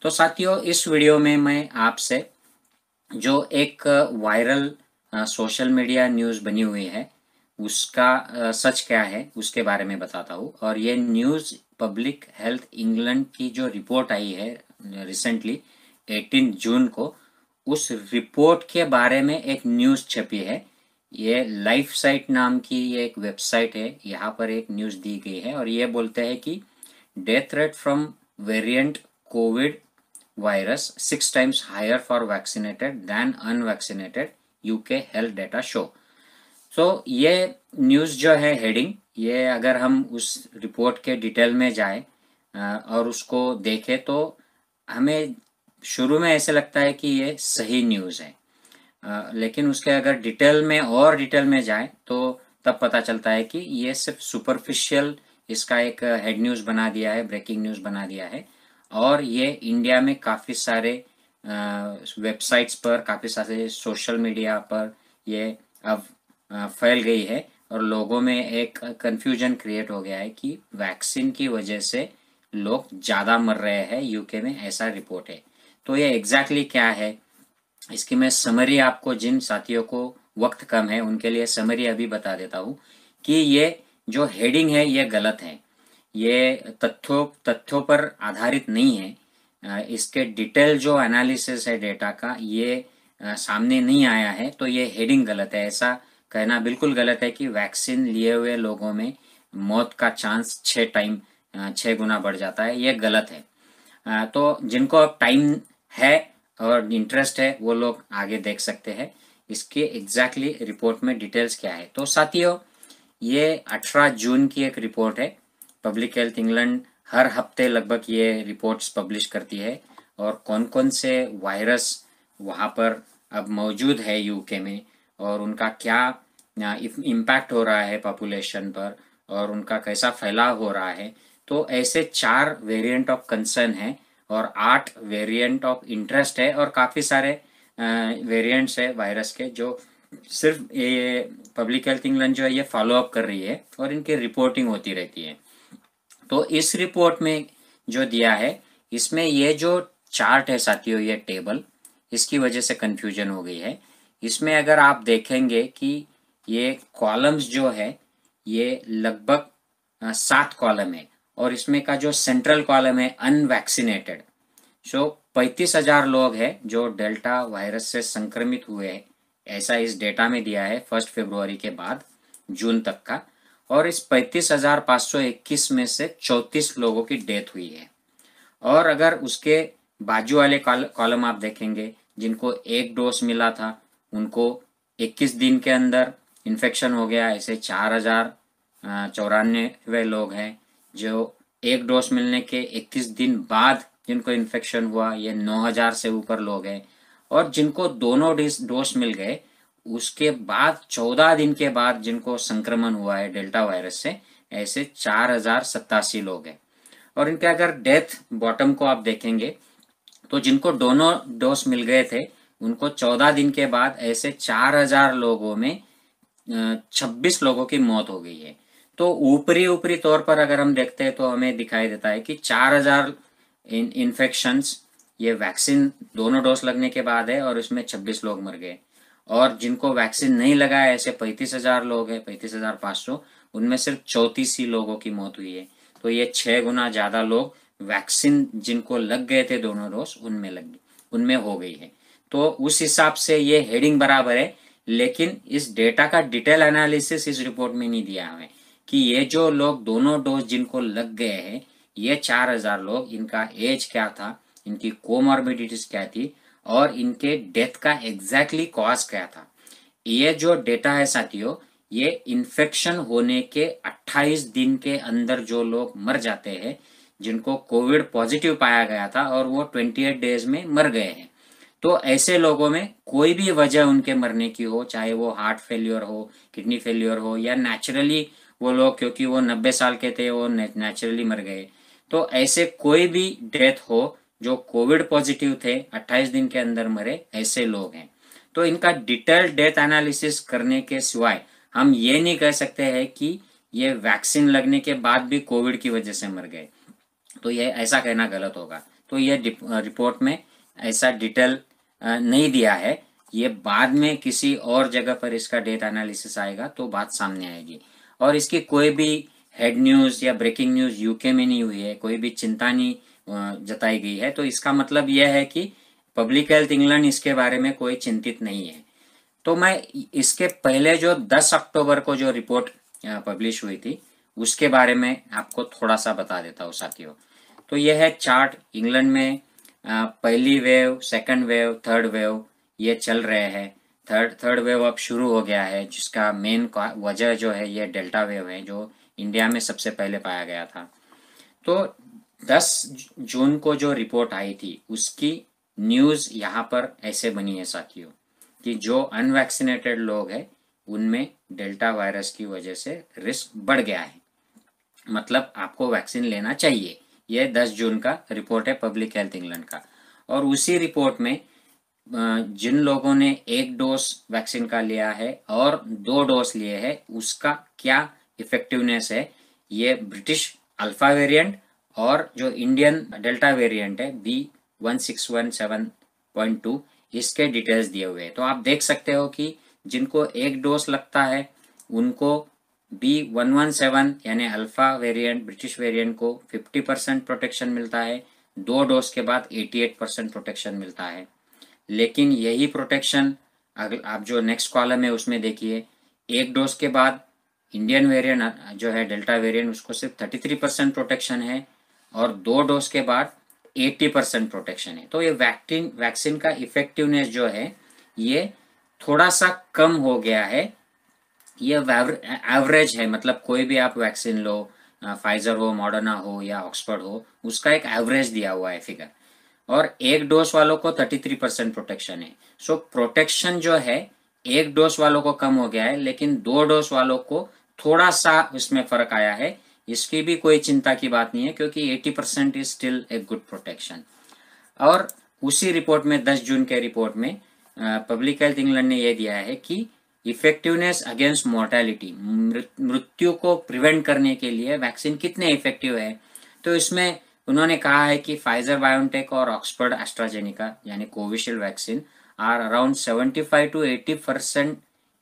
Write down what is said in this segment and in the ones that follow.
तो साथियों, इस वीडियो में मैं आपसे जो एक वायरल सोशल मीडिया न्यूज़ बनी हुई है, उसका सच क्या है उसके बारे में बताता हूँ। और ये न्यूज़ पब्लिक हेल्थ इंग्लैंड की जो रिपोर्ट आई है रिसेंटली 18 जून को, उस रिपोर्ट के बारे में एक न्यूज़ छपी है। ये लाइफ साइट नाम की ये एक वेबसाइट है, यहाँ पर एक न्यूज़ दी गई है और ये बोलते हैं कि death rate from variant Covid virus 6 times higher for vaccinated than unvaccinated, UK health data show। so ये न्यूज़ जो है हेडिंग, ये अगर हम उस रिपोर्ट के डिटेल में जाए और उसको देखें तो हमें शुरू में ऐसे लगता है कि ये सही न्यूज़ है, लेकिन उसके अगर डिटेल में जाए तो तब पता चलता है कि ये सिर्फ सुपरफिशियल इसका एक हेड न्यूज़ बना दिया है, ब्रेकिंग न्यूज़ बना दिया है। और ये इंडिया में काफ़ी सारे वेबसाइट्स पर, काफ़ी सारे सोशल मीडिया पर ये अब फैल गई है और लोगों में एक कंफ्यूजन क्रिएट हो गया है कि वैक्सीन की वजह से लोग ज़्यादा मर रहे हैं यूके में, ऐसा रिपोर्ट है। तो ये एग्जैक्टली क्या है, इसकी मैं समरी आपको, जिन साथियों को वक्त कम है उनके लिए समरी अभी बता देता हूँ कि ये जो हेडिंग है ये गलत है, ये तथ्यों पर आधारित नहीं है। इसके डिटेल जो एनालिसिस है डेटा का, ये सामने नहीं आया है, तो ये हेडिंग गलत है। ऐसा कहना बिल्कुल गलत है कि वैक्सीन लिए हुए लोगों में मौत का चांस 6 गुना बढ़ जाता है, ये गलत है। तो जिनको अब टाइम है और इंटरेस्ट है वो लोग आगे देख सकते हैं इसके एग्जैक्टली रिपोर्ट में डिटेल्स क्या है। तो साथियों, ये 18 जून की एक रिपोर्ट है। पब्लिक हेल्थ इंग्लैंड हर हफ्ते लगभग ये रिपोर्ट्स पब्लिश करती है और कौन कौन से वायरस वहाँ पर अब मौजूद है यूके में और उनका क्या इम्पैक्ट हो रहा है पॉपुलेशन पर और उनका कैसा फैलाव हो रहा है। तो ऐसे 4 वेरिएंट ऑफ कंसर्न है और 8 वेरिएंट ऑफ इंटरेस्ट है और काफ़ी सारे वेरिएंट्स है वायरस के जो सिर्फ ये पब्लिक हेल्थ इंग्लैंड जो है ये फॉलो अप कर रही है और इनकी रिपोर्टिंग होती रहती है। तो इस रिपोर्ट में जो दिया है, इसमें ये जो चार्ट है साथियों, ये टेबल, इसकी वजह से कंफ्यूजन हो गई है। इसमें अगर आप देखेंगे कि ये कॉलम्स जो है ये लगभग 7 कॉलम है और इसमें का जो सेंट्रल कॉलम है अनवैक्सीनेटेड, सो 35,000 लोग हैं जो डेल्टा वायरस से संक्रमित हुए हैं, ऐसा इस डेटा में दिया है 1 फरवरी के बाद जून तक का। और इस 35,521 में से 34 लोगों की डेथ हुई है। और अगर उसके बाजू वाले कॉलम आप देखेंगे, जिनको एक डोज मिला था उनको 21 दिन के अंदर इन्फेक्शन हो गया, ऐसे 4,094 लोग हैं। जो एक डोज मिलने के 21 दिन बाद जिनको इन्फेक्शन हुआ, ये 9,000 से ऊपर लोग हैं। और जिनको दोनों डोज मिल गए उसके बाद 14 दिन के बाद जिनको संक्रमण हुआ है डेल्टा वायरस से, ऐसे 4,087 लोग हैं। और इनके अगर डेथ बॉटम को आप देखेंगे तो जिनको दोनों डोज मिल गए थे उनको 14 दिन के बाद ऐसे 4,000 लोगों में 26 लोगों की मौत हो गई है। तो ऊपरी तौर पर अगर हम देखते हैं तो हमें दिखाई देता है कि 4,000 इन्फेक्शंस ये वैक्सीन दोनों डोज लगने के बाद है और इसमें 26 लोग मर गए। और जिनको वैक्सीन नहीं लगा है ऐसे 35,000 लोग हैं, 35,500, उनमें सिर्फ 34 ही लोगों की मौत हुई है। तो ये 6 गुना ज़्यादा लोग वैक्सीन जिनको लग गए थे दोनों डोज उनमें हो गई है। तो उस हिसाब से ये हेडिंग बराबर है, लेकिन इस डेटा का डिटेल एनालिसिस इस रिपोर्ट में नहीं दिया हमें कि ये जो लोग दोनों डोज जिनको लग गए हैं, ये 4,000 लोग, इनका एज क्या था, इनकी कोमॉर्बिडिटीज क्या थी और इनके डेथ का एग्जैक्टली कॉज क्या था। ये जो डेटा है साथियों, ये इन्फेक्शन होने के 28 दिन के अंदर जो लोग मर जाते हैं, जिनको कोविड पॉजिटिव पाया गया था और वो 28 डेज में मर गए हैं, तो ऐसे लोगों में कोई भी वजह उनके मरने की हो, चाहे वो हार्ट फेल्योर हो, किडनी फेल्योर हो या नेचुरली वो लोग क्योंकि वो 90 साल के थे वो नेचुरली मर गए, तो ऐसे कोई भी डेथ हो जो कोविड पॉजिटिव थे 28 दिन के अंदर मरे, ऐसे लोग हैं। तो इनका डिटेल्ड डेथ एनालिसिस करने के सिवाय हम ये नहीं कह सकते हैं कि ये वैक्सीन लगने के बाद भी कोविड की वजह से मर गए, तो ये ऐसा कहना गलत होगा। तो ये रिपोर्ट में ऐसा डिटेल नहीं दिया है। ये बाद में किसी और जगह पर इसका डेथ एनालिसिस आएगा तो बात सामने आएगी। और इसकी कोई भी हेड न्यूज़ या ब्रेकिंग न्यूज़ यूके में नहीं हुई है, कोई भी चिंता नहीं जताई गई है। तो इसका मतलब यह है कि पब्लिक हेल्थ इंग्लैंड इसके बारे में कोई चिंतित नहीं है। तो मैं इसके पहले जो 10 अक्टूबर को जो रिपोर्ट पब्लिश हुई थी उसके बारे में आपको थोड़ा सा बता देता हूँ साथियों। तो यह है चार्ट। इंग्लैंड में पहली wave, second wave, third wave ये चल रहे हैं। थर्ड वेव अब शुरू हो गया है, जिसका मेन वजह जो है ये डेल्टा वेव है, जो इंडिया में सबसे पहले पाया गया था। तो 10 जून को जो रिपोर्ट आई थी उसकी न्यूज़ यहाँ पर ऐसे बनी है साथियों कि जो अनवैक्सीनेटेड लोग हैं उनमें डेल्टा वायरस की वजह से रिस्क बढ़ गया है, मतलब आपको वैक्सीन लेना चाहिए। यह 10 जून का रिपोर्ट है पब्लिक हेल्थ इंग्लैंड का। और उसी रिपोर्ट में जिन लोगों ने 1 डोज वैक्सीन का लिया है और 2 डोज लिए हैं उसका क्या इफेक्टिवनेस है, ये ब्रिटिश अल्फा वेरिएंट और जो इंडियन डेल्टा वेरिएंट है B1617.2 इसके डिटेल्स दिए हुए हैं। तो आप देख सकते हो कि जिनको 1 डोज लगता है उनको B117 यानी अल्फा वेरिएंट ब्रिटिश वेरिएंट को 50% प्रोटेक्शन मिलता है, 2 डोज के बाद 88% प्रोटेक्शन मिलता है। लेकिन यही प्रोटेक्शन आप जो नेक्स्ट कॉलम है उसमें देखिए, 1 डोज के बाद इंडियन वेरिएंट जो है डेल्टा वेरिएंट उसको सिर्फ 33% प्रोटेक्शन है और 2 डोज के बाद 80% प्रोटेक्शन है। तो ये वैक्सीन का इफेक्टिवनेस जो है ये थोड़ा सा कम हो गया है। ये एवरेज है, मतलब कोई भी आप वैक्सीन लो, फाइजर हो, मॉडर्ना हो या ऑक्सफोर्ड हो, उसका एक एवरेज दिया हुआ है फिगर। और 1 डोज वालों को 33% प्रोटेक्शन है। सो प्रोटेक्शन जो है 1 डोज वालों को कम हो गया है, लेकिन 2 डोज वालों को थोड़ा सा इसमें फर्क आया है। इसकी भी कोई चिंता की बात नहीं है क्योंकि 80% is still a good protection. और उसी रिपोर्ट में 10 जून के रिपोर्ट में पब्लिक हेल्थ इंग्लैंड ने यह दिया है कि इफेक्टिवनेस अगेंस्ट मोर्टेलिटी, मृत्यु को प्रिवेंट करने के लिए वैक्सीन कितने इफेक्टिव है। तो इसमें उन्होंने कहा है कि फाइजर बायोटेक और ऑक्सफोर्ड एस्ट्राजेनिका यानी Covishield vaccine are around 75 to 80%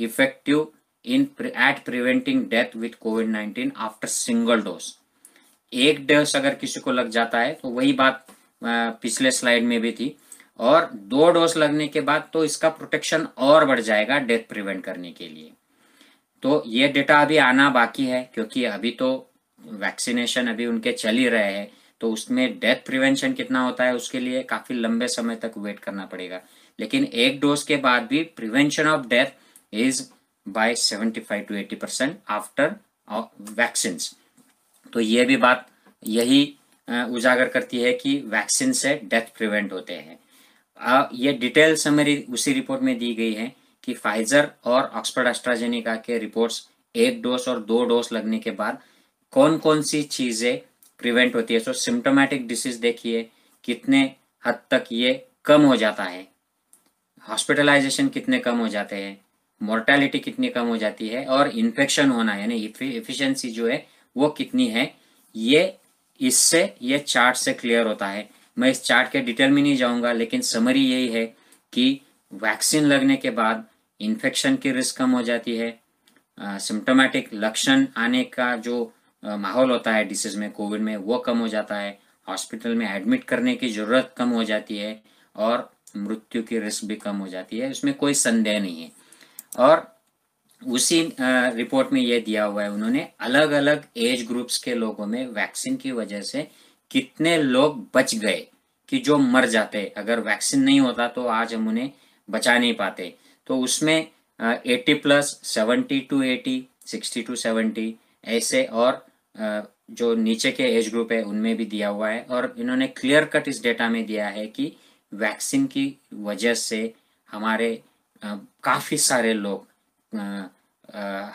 effective in at preventing death with कोविड-19 आफ्टर सिंगल डोज। 1 डोज अगर किसी को लग जाता है तो वही बात पिछले स्लाइड में भी थी, और 2 डोज लगने के बाद तो इसका प्रोटेक्शन और बढ़ जाएगा डेथ प्रिवेंट करने के लिए। तो ये डेटा अभी आना बाकी है क्योंकि अभी तो वैक्सीनेशन अभी उनके चल ही रहे हैं, तो उसमें डेथ प्रिवेंशन कितना होता है उसके लिए काफ़ी लंबे समय तक वेट करना पड़ेगा। लेकिन 1 डोज के बाद भी prevention of death is by 75 to 80% after vaccine. तो ये भी बात यही उजागर करती है कि वैक्सीन से डेथ प्रिवेंट होते हैं। ये डिटेल समरी उसी रिपोर्ट में दी गई है कि फाइजर और ऑक्सफोर्ड एस्ट्राजेनिका के रिपोर्ट्स 1 डोज और 2 डोज लगने के बाद कौन कौन सी चीज़ें प्रिवेंट होती है। तो सिम्टोमेटिक डिसीज देखिए कितने हद तक ये कम हो जाता है, हॉस्पिटलाइजेशन कितने कम हो जाते हैं, मोर्टेलिटी कितनी कम हो जाती है, और इन्फेक्शन होना यानी एफिशिएंसी जो है वो कितनी है, ये इससे ये चार्ट से क्लियर होता है। मैं इस चार्ट के डिटेल में नहीं जाऊंगा, लेकिन समरी यही है कि वैक्सीन लगने के बाद इन्फेक्शन की रिस्क कम हो जाती है, सिम्टोमेटिक लक्षण आने का जो माहौल होता है डिसीज में, कोविड में, वो कम हो जाता है, हॉस्पिटल में एडमिट करने की ज़रूरत कम हो जाती है और मृत्यु की रिस्क भी कम हो जाती है, इसमें कोई संदेह नहीं है। और उसी रिपोर्ट में ये दिया हुआ है उन्होंने अलग अलग एज ग्रुप्स के लोगों में वैक्सीन की वजह से कितने लोग बच गए कि जो मर जाते, अगर वैक्सीन नहीं होता तो आज हम उन्हें बचा नहीं पाते। तो उसमें 80+, 70 to 80, 60 to 70 ऐसे, और जो नीचे के एज ग्रुप है उनमें भी दिया हुआ है। और इन्होंने क्लियर कट इस डेटा में दिया है कि वैक्सीन की वजह से हमारे काफ़ी सारे लोग,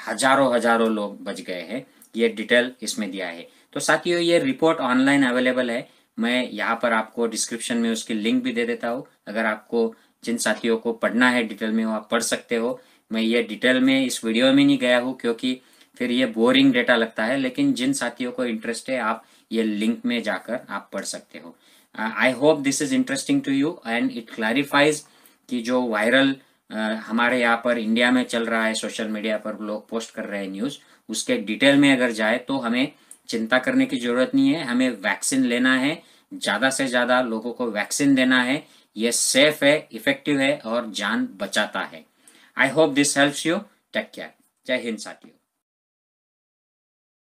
हजारों लोग बच गए हैं, ये डिटेल इसमें दिया है। तो साथियों ये रिपोर्ट ऑनलाइन अवेलेबल है, मैं यहाँ पर आपको डिस्क्रिप्शन में उसकी लिंक भी दे देता हूँ। अगर आपको जिन साथियों को पढ़ना है डिटेल में वो आप पढ़ सकते हो। मैं ये डिटेल में इस वीडियो में नहीं गया हूँ क्योंकि फिर ये बोरिंग डेटा लगता है, लेकिन जिन साथियों को इंटरेस्ट है आप ये लिंक में जाकर आप पढ़ सकते हो। I hope this is interesting to you and it clarifies कि जो वायरल हमारे यहाँ पर इंडिया में चल रहा है, सोशल मीडिया पर लोग पोस्ट कर रहे हैं न्यूज़, उसके डिटेल में अगर जाए तो हमें चिंता करने की ज़रूरत नहीं है। हमें वैक्सीन लेना है, ज़्यादा से ज़्यादा लोगों को वैक्सीन देना है। ये सेफ है, इफेक्टिव है और जान बचाता है। I hope this helps you. Take care. जय हिंद साथियों।